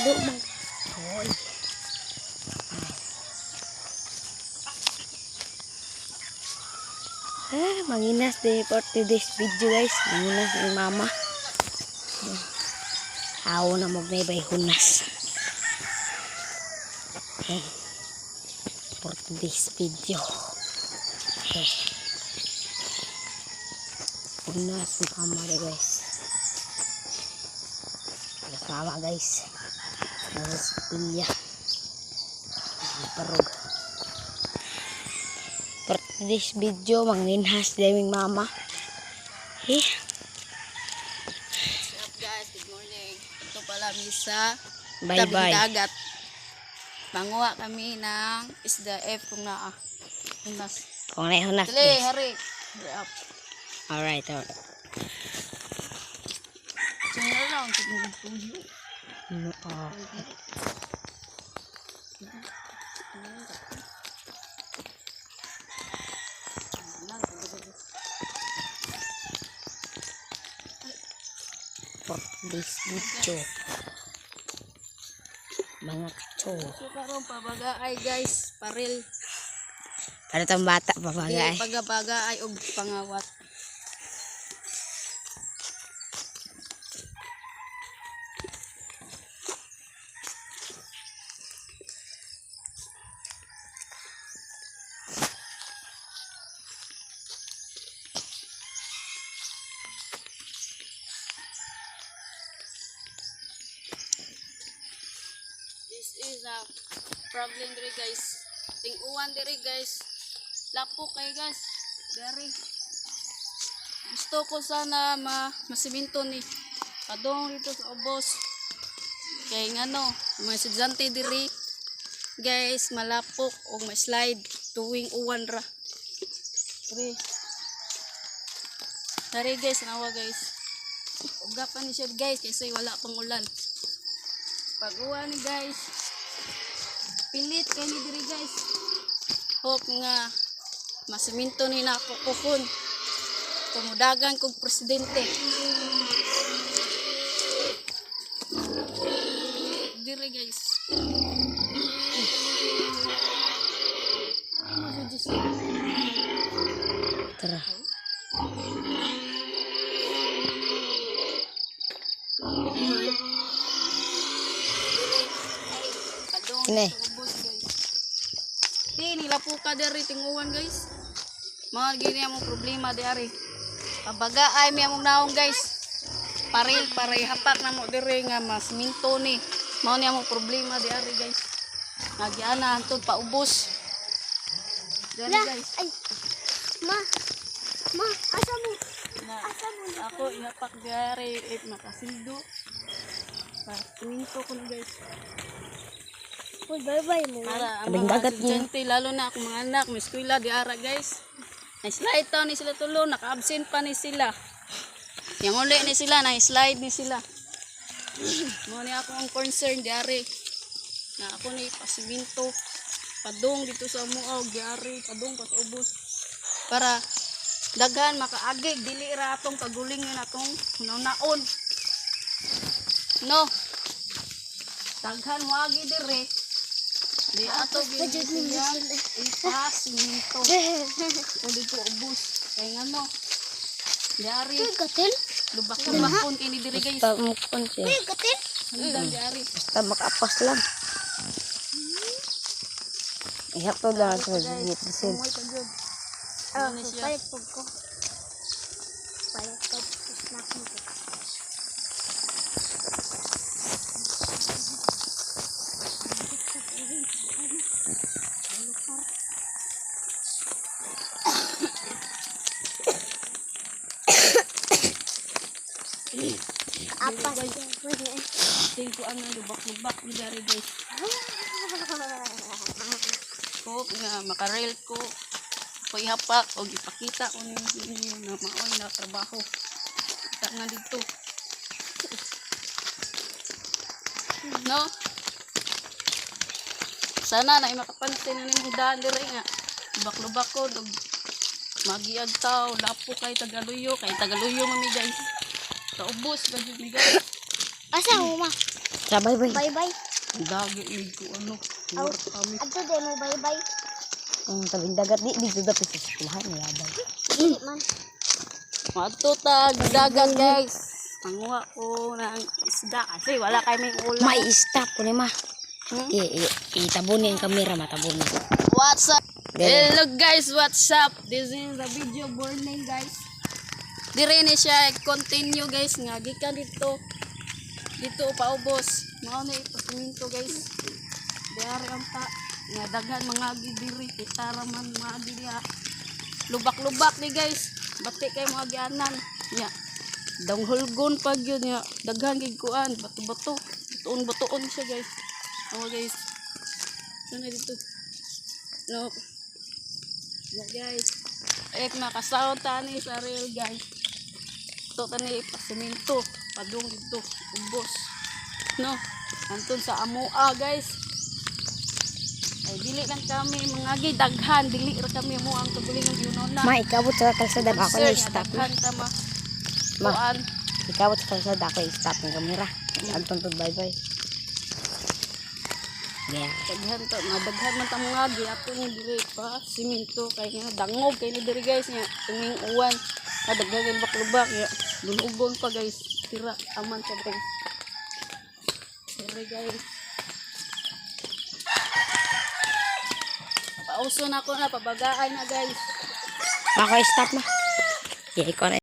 Lumang. Hoy. Manginas din for today's video guys. Manginas ni mama. Ako na magbay hunas. For today's video. Hunas ni mama deh guys. Sama guys. Harus pilih. Perug. For today's video, manginhas daming mama. What's up guys? Good morning. Ito pala misa. Bye bye. Dagat. Manguha kami ng isda F kung naa. Hunas. Kung na hunas Dali, guys. hurry. Hurry up. Alright. Sino lang kung tuyo. For this video. Mga kacho. So karon pabagaay guys, paril. Para tong bata papagay. Pagabagaay og pangawat. This is a problem diri guys. Ting-uwan diri guys. Lapok kay guys. Dari. Gusto ko sana masiminto ni padong dito sa ubos. Kay ngano, mga estudyante diri guys, malapok o ma-slide tuwing uwan ra. Dari guys, nawa guys. Ugapan ni siya guys kasi wala pang ulan. Pag uwan ni guys, pilit kayo ni diri guys. Hope nga masiminto ni na kukukun. Tumudagan kong presidente. Diri guys. Tara. Ini. Di nila po ka dari tinguan guys. Mga gini among problema dari. Pabaga ay mi among naong guys. Paril paray hapak na mo diri nga mas minto ni. Mao ni among problema dari guys. Nagyana antod paubos. Dari guys. Ay, ma, asa mo? Na, ako ihapak dari makasildo. Minto ko na guys. Uy, bye-bye mo. Para ang Tabing mga dagat niya. estudyante, lalo na akong mga anak, may eskwela di ara guys. Na-slide taon ni sila tulo, naka-absent pa ni sila. Yang uli ni sila, na-slide ni sila. Mo ni ako ang concern di ari. Na ako ni pasiminto, padung dito sa muaw, di ari, padung pas ubos. Para daghan makaagig, dili ra atong kagulingin atong naon. No. Daghan mo agi dire. Di ato ginisigan ipas minto. O dito ubos. Kaya ngano. Diari Gatil? lubak-lubakon kini diri guys. Basta mukon siya. Gatil? Hanggang diari. Basta makapas lang. Ihapto lang sa gigit sin. Moy pagod. Ah, Ano siya? palit po ko. Palit po. Snack mo po. Apa siya? Tingko ang lubak-lubak ni diari guys. Ko nga makarail ko. Ko ihapak o ipakita ko ninyo na maoy na trabaho. Kita nga dito. No? Sana na makapansin na nimong daan diri nga. Lubak-lubak ko dog magiag tao, lapo kay Tagaluyo mami guys. Kaubos ba jud mi guys? Asa mo ma? Tara, bye-bye. Bye-bye. Ang dagi ni ko ano. Aw, Mura kami. adto din mo bye-bye. Ang tabing dagat, di dito dapat sa sulahan ni Abay. Dili man. Matutag dagat guys. Panguha ko ng isda kasi wala kayo may ulam. May stop ko ni ma. Hmm? Itabunin ang kamera, matabunin. What's up? Ganun. Hello guys, what's up? This is the video burning guys. Dire ni siya continue guys nga gikan dito. Dito paubos. Mao na ipasiminto guys. Diari ang ta nga daghan mga gidiri kitara man mga diya. Lubak-lubak ni guys. Bati kay mga gianan. Nya. Danghulgon pag yun nya. Daghan gid kuan, bato-bato. Butuon siya guys. Oh guys. Sana dito. No. Yeah, guys. Ek nakasaw tani sa real guys. Ito tani pasiminto. Padung dito. Ubos. No. Antun sa Amua guys. Ay dili lang kami mga gidaghan. Dili ra kami mo ang tubuling ng na. Ma, ikabot sa kalsada ba ako na stop na. Tama. Ma. Kuan. Ikabot sa kalsada ako stop ng kamera. Agtuntod bye-bye. Yeah. Daghan to, madaghan man ta mga giapon ni diri pa siminto kay nga dangog kay ni diri guys nya tuming uwan. Daghan lubak-lubak ya. Dulugon pa guys. Tira aman sa guys. Sorry guys. Pauso na ako na pabagaan na guys. Ako stop na. Yeah, ikaw na.